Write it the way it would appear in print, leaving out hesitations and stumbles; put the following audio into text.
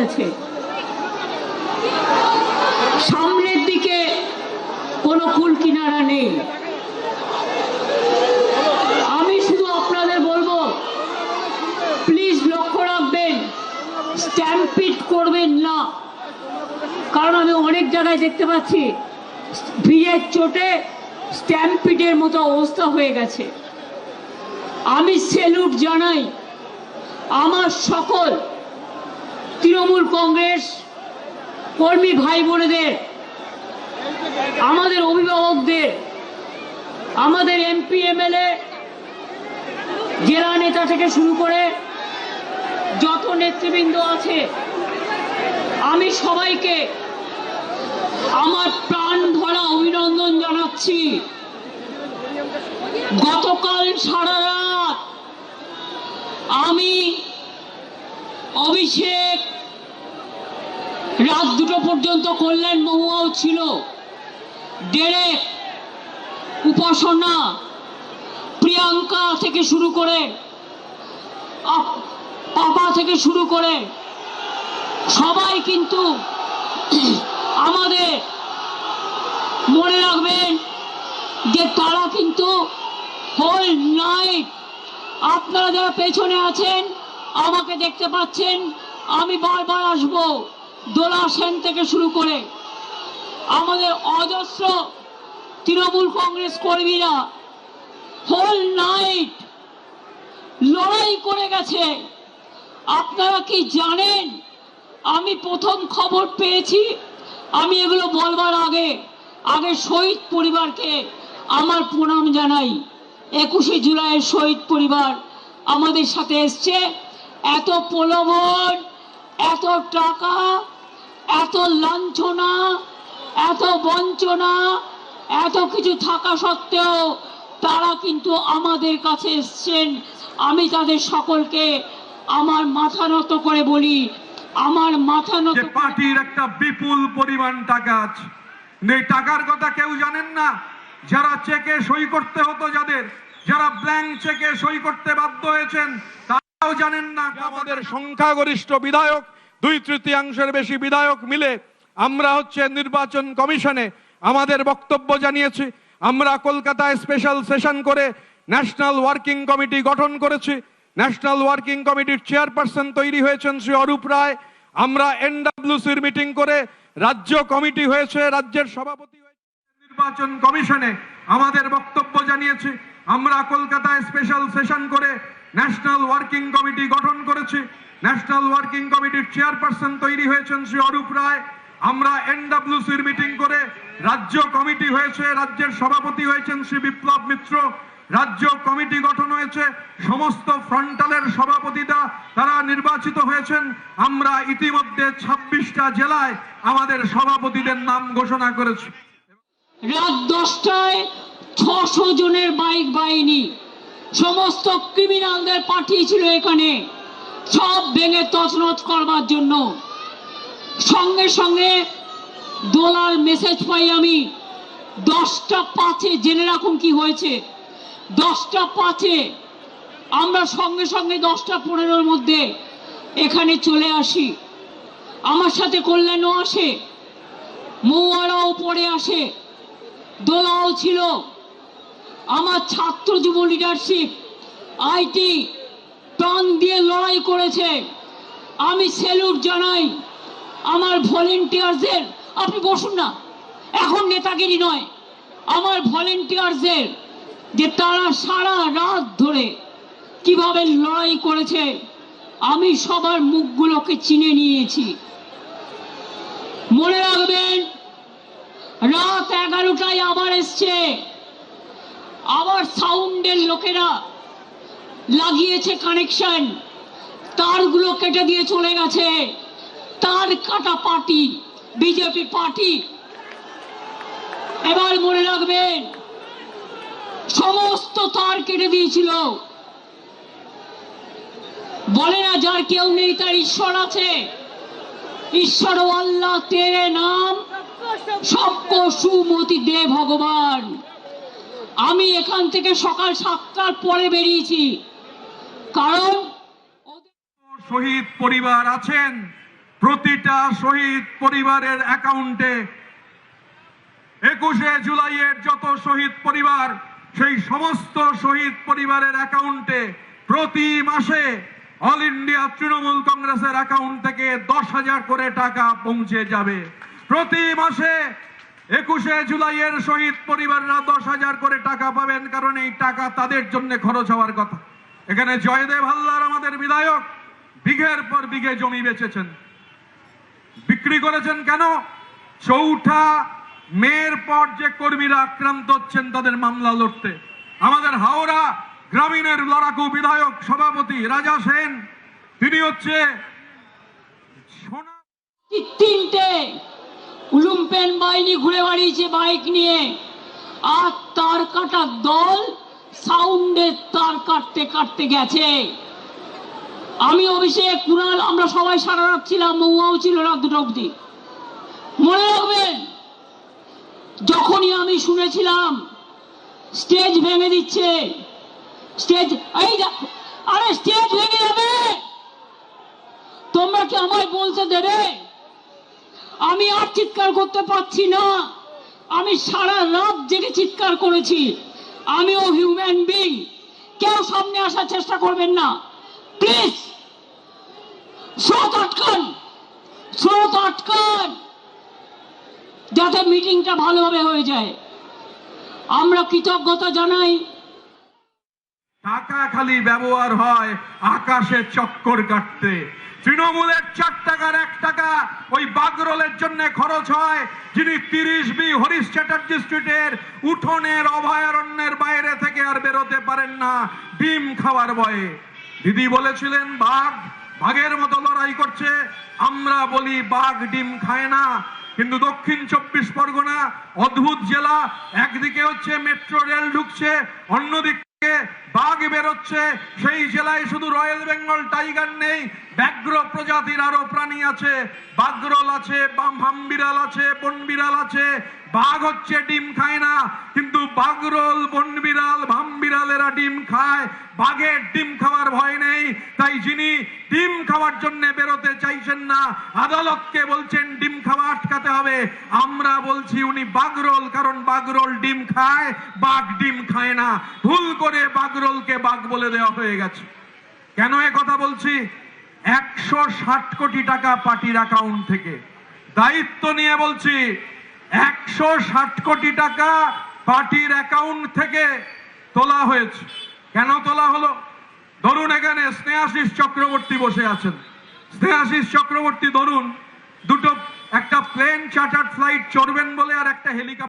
আছে, সামনের দিকে কোনো কুল কিনারা নেই। আমি শুধু আপনাদের বলবো, প্লিজ লক্ষ্য রাখবেন, স্ট্যাম্পিড করবেন না, কারণ আমি অনেক জায়গায় দেখতে পাচ্ছি ভিড়ের চোটে স্ট্যাম্পিডের মতো অবস্থা হয়ে গেছে। আমি স্যালুট জানাই আমার সকল তৃণমূল কংগ্রেস কর্মী ভাই বোনেদের, আমাদের অভিভাবকদের, আমাদের এমপি এমএলএ, জেলা নেতা থেকে শুরু করে যত নেতৃবৃন্দ আছে, আমি সবাইকে আমার প্রাণ ভরা অভিনন্দন জানাচ্ছি। গতকাল সারা রাত আমি, অভিষেক, রাত 2টো পর্যন্ত কল্যাণ মহুয়াও ছিল, ডেরেক, উপাসনা, প্রিয়াঙ্কা থেকে শুরু করে, পাপা থেকে শুরু করে সবাই কিন্তু আমাদের, মনে রাখবেন যে তারা কিন্তু হোল নাইট, আপনারা যারা পেছনে আছেন আমাকে দেখতে পাচ্ছেন, আমি বারবার আসবো, দোলা সেন থেকে শুরু করে আমাদের অজস্র তৃণমূল কংগ্রেস কর্মীরা হোল নাইট লড়াই করে গেছে। আপনারা কি জানেন, আমি প্রথম খবর পেয়েছি, আমি এগুলো বলবার আগে শহীদ পরিবারকে আমার প্রণাম জানাই। 21শে জুলাইয়ের শহীদ পরিবার আমাদের সাথে এসছে। এত প্রলোভন, এত টাকা, এত লাঞ্ছনা, এত বঞ্চনা, এত কিছু থাকা সত্ত্বেও তারা কিন্তু আমাদের কাছে এসছেন। আমি তাদের সকলকে আমার মাথা নত করে বলি, আমার মাথা নত। পার্টির একটা বিপুল পরিমাণ টাকা আছে, এই টাকার কথা কেউ জানেন না। যারা চেকে সই করতে হতো, যারা ব্ল্যাঙ্ক চেকে সই করতে বাধ্য হয়েছেন, তারাও জানেন না। আমাদের সংখ্যাগরিষ্ঠ বিধায়ক, 2/3 বেশি বিধায়ক মিলে আমরা নির্বাচন কমিশনে আমাদের বক্তব্য জানিয়েছি। আমরা কলকাতায় স্পেশাল সেশন করে ন্যাশনাল ওয়ার্কিং কমিটি গঠন করেছি। ন্যাশনাল ওয়ার্কিং কমিটির চেয়ারপারসন তৈরি হয়েছেন শ্রী অরূপ রায়। আমরা এনডব্লিউসির মিটিং করে রাজ্য কমিটি হয়েছে, রাজ্যের সভাপতি হয়েছে। নির্বাচন কমিশনে আমাদের বক্তব্য জানিয়েছি। আমরা কলকাতায় স্পেশাল সেশন করে ন্যাশনাল ওয়ার্কিং কমিটি গঠন করেছি। ন্যাশনাল ওয়ার্কিং কমিটির চেয়ারপারসন তৈরি হয়েছেন শ্রী অরূপ রায়। আমরা এনডব্লিউসির মিটিং করে রাজ্য কমিটি হয়েছে, রাজ্যের সভাপতি হয়েছেন শ্রী বিপ্লব মিত্র। রাজ্য কমিটি গঠন হয়েছে, সমস্ত ফ্রন্টালের সভাপতিরা তারা নির্বাচিত হয়েছেন। আমরা ইতিমধ্যে 26টা জেলায় আমাদের সভাপতিদের নাম ঘোষণা করেছি। রাত 10টায় 600 জনের বাইক বাহিনী সমস্ত ক্রিমিনালদের পাঠিয়েছিল এখানে, সব ভেঙে তছনছ করবার জন্য। সঙ্গে সঙ্গে দোলার মেসেজ পাই আমি, 10টা 5-এ, জেনে রাখুন কি হয়েছে। 10টা 5-এ আমরা সঙ্গে সঙ্গে 10টা 15-এর মধ্যে এখানে চলে আসি। আমার সাথে কল্যাণও আসে, মৌয়ারাও পরে আসে, দোলাও ছিল। আমার ছাত্র যুব লিডারশিপ, আইটি প্রাণ দিয়ে লড়াই করেছে। আমি স্যালুট জানাই আমার ভলেন্টিয়ারদের। আপনি বসুন না, এখন নেতাগিরি নয়, আমার ভলেন্টিয়ারদের, যে তারা সারা রাত ধরে কিভাবে লড়াই করেছে। আমি সবার মুখগুলোকে চিনে নিয়েছি। মনে রাখবেন, রাত 11টায় আবার এসছে, আবার সাউন্ডের লোকেরা লাগিয়েছে কানেকশন, তারগুলো কেটে দিয়ে চলে গেছে। তার কাটা পার্টি, বিজেপি পার্টি। এবার মনে রাখবেন, সমস্ত তার কেটে দিয়েছিল। বলে না যার কেউ নেই তার ঈশ্বর আছে। ঈশ্বর আল্লাহ তেরে নাম সবকো সুমতি দে ভগবান। আমি এখান থেকে সকাল 7টার পরে বেরিয়েছি, কারণ শহীদ পরিবার আছেন, প্রতিটা শহীদ পরিবারের অ্যাকাউন্টে 21শে জুলাইয়ের যত শহীদ পরিবার সেই সমস্ত শহীদ পরিবারের অ্যাকাউন্টে প্রতি মাসে অল ইন্ডিয়া তৃণমূল কংগ্রেসের অ্যাকাউন্ট থেকে 10,000 করে টাকা পৌঁছে যাবে। প্রতি মাসে 21শে জুলাইয়ের শহীদ পরিবাররা 10,000 করে টাকা পাবেন, কারণ এই টাকা তাদের জন্য খরচ হওয়ার কথা। এখানে জয়দেব হালদার আমাদের বিধায়ক বিঘের পর বিঘে জমি বেচেছেন, বিক্রি করেছেন কেন? চৌঠা মেয়ের পর যে কর্মীরা আক্রান্ত হচ্ছেন তাদের মামলা লড়তে। আমাদের হাওড়া গ্রামীণের লড়াকু বিধায়ক সভাপতি রাজা সেন, তিনি হচ্ছে তিনটে উলুম্পেন বাহিনী ঘুরে বেড়িয়েছে বাইক নিয়ে, আর তার কাটার দল সাউন্ডের তার কাটতে কাটতে গেছে। আমি অভিষেক কুণাল আমরা সবাই সারা রাত ছিলাম, মৌয়াও ছিল রাত 2টা অবধি। মনে রাখবেন, যখনই আমি শুনেছিলাম স্টেজ ভেঙে দিচ্ছে, স্টেজ এই দেখো, আরে স্টেজ ভেঙে যাবে, তোমরা কি আমায় বলতে দেবে? আমি আর চিৎকার করতে পারছি না, আমি সারা রাত জেগে চিৎকার করেছি। আমিও হিউম্যান বিং, কেউ সামনে আসার চেষ্টা করবেন না প্লিজ। স্রোত আটকান, স্রোত আটকান, যাতে মিটিংটা ভালোভাবে হয়ে যায়। আমরা কৃতজ্ঞতা জানাই। টাকা খালি ব্যবহার হয় আকাশে চক্কর কাটতে। তৃণমূলের 4 টাকার 1 টাকা ওই বাগরোলের জন্য খরচ হয়, যিনি 30B হরিশ চ্যাটার্জি স্ট্রিটের উঠোনের অভয়ারণ্যের বাইরে থেকে আর বেরোতে পারেন না ডিম খাওয়ার ভয়ে। দিদি বলেছিলেন বাঘ বাঘের মতো লড়াই করছে, আমরা বলি বাঘ ডিম খায় না। কিন্তু দক্ষিণ 24 পরগনা অদ্ভুত জেলা, একদিকে হচ্ছে মেট্রো রেল ঢুকছে, অন্যদিকে বাঘ বেরোচ্ছে। সেই জেলায় শুধু রয়্যাল বেঙ্গল টাইগার নেই, ব্যাঘ্র প্রজাতির আরো প্রাণী আছে, বাগরোল আছে, ভামবিড়াল আছে, বনবিড়াল আছে। বাঘ হচ্ছে ডিম খায় না, কিন্তু বাগরোল, বনবিড়াল, ভামবিড়ালেরা ডিম খায়। বাঘের ডিম খাওয়ার ভয় নেই, তাই যিনি ডিম খাওয়ার জন্য বেরোতে চাইছেন না, আদালতকে বলছেন ডিম খাওয়া আটকাতে হবে। আমরা বলছি উনি বাগরোল, কারণ বাগরোল ডিম খায়, বাঘ ডিম খায় না। ভুল করে বাগরোলকে বাঘ বলে দেওয়া হয়ে গেছে। কেন এ কথা বলছি? 160 কোটি টাকা পার্টির অ্যাকাউন্ট থেকে, দায়িত্ব নিয়ে বলছি, 160 কোটি টাকা পার্টির অ্যাকাউন্ট থেকে তোলা হয়েছে। কেন তোলা হলো? ধরুন এখানে স্নেহাশিস চক্রবর্তী বসে আছেন, স্নেহাশিস চক্রবর্তী ধরুন একটা প্লেন চার্টার্ড ফ্লাইট চড়বেন বলে আর একটা হেলিকপ্টার